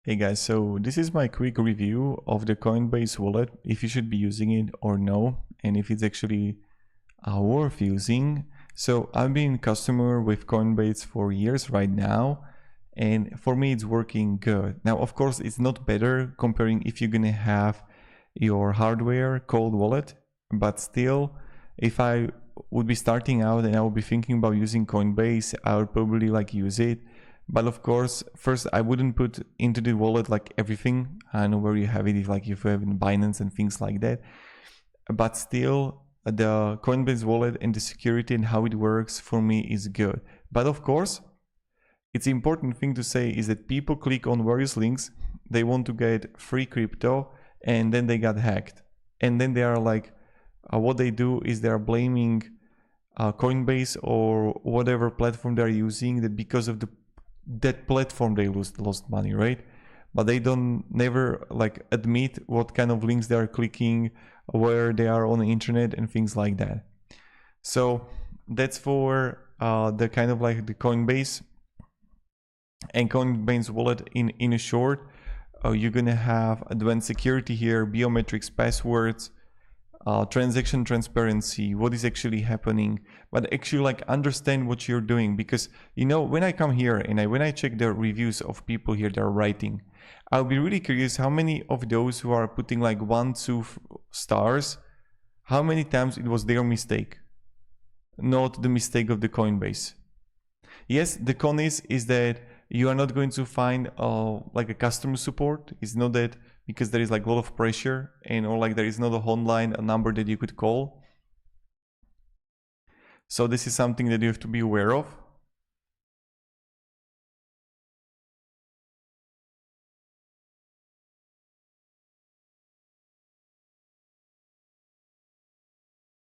Hey guys, so this is my quick review of the Coinbase wallet, if you should be using it or no, and if it's actually worth using. So I've been a customer with Coinbase for years right now, and for me it's working good. Now, of course, it's not better comparing if you're gonna have your hardware cold wallet, but still, if I would be starting out and I would be thinking about using Coinbase, I would probably use it. But of course, first I wouldn't put into the wallet everything. I know where you have it, if you have in Binance and things like that. But still, the Coinbase wallet and the security and how it works for me is good. But of course, it's important thing to say is that people click on various links, they want to get free crypto, and then they got hacked. And then they are what they do is they are blaming Coinbase or whatever platform they're using, that because of that platform they lost money, right? But they don't never admit what kind of links they are clicking, where they are on the internet and things like that. So that's for the kind of the Coinbase and Coinbase wallet. In a short, you're gonna have advanced security here, biometrics, passwords, transaction transparency, what is actually happening, but actually understand what you're doing. Because when I come here and when I check the reviews of people here that are writing, I'll be really curious how many of those who are putting 1, 2 stars, how many times it was their mistake, not the mistake of the Coinbase. Yes, the con is that you are not going to find a customer support. It's not that, because there is a lot of pressure, and or there is not a hotline, a number that you could call. So this is something that you have to be aware of.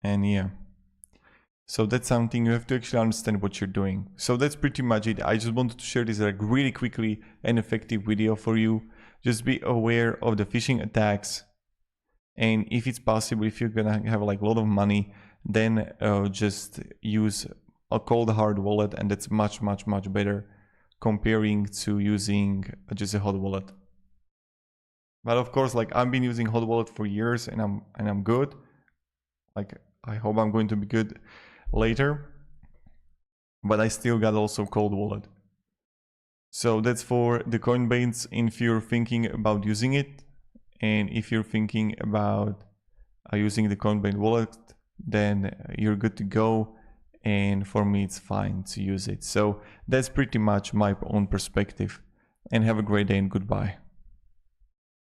And yeah, so that's something you have to actually understand what you're doing. So that's pretty much it. I just wanted to share this really quickly and effective video for you. Just be aware of the phishing attacks, and if it's possible, if you're gonna have a lot of money, then just use a cold hard wallet, and that's much better comparing to using just a hot wallet. But of course, I've been using hot wallet for years, and I'm good. I hope I'm going to be good later, but I still got also cold wallet. So that's for the Coinbase if you're thinking about using it. And if you're thinking about using the Coinbase wallet, then you're good to go. And for me, it's fine to use it. So that's pretty much my own perspective. And have a great day and goodbye.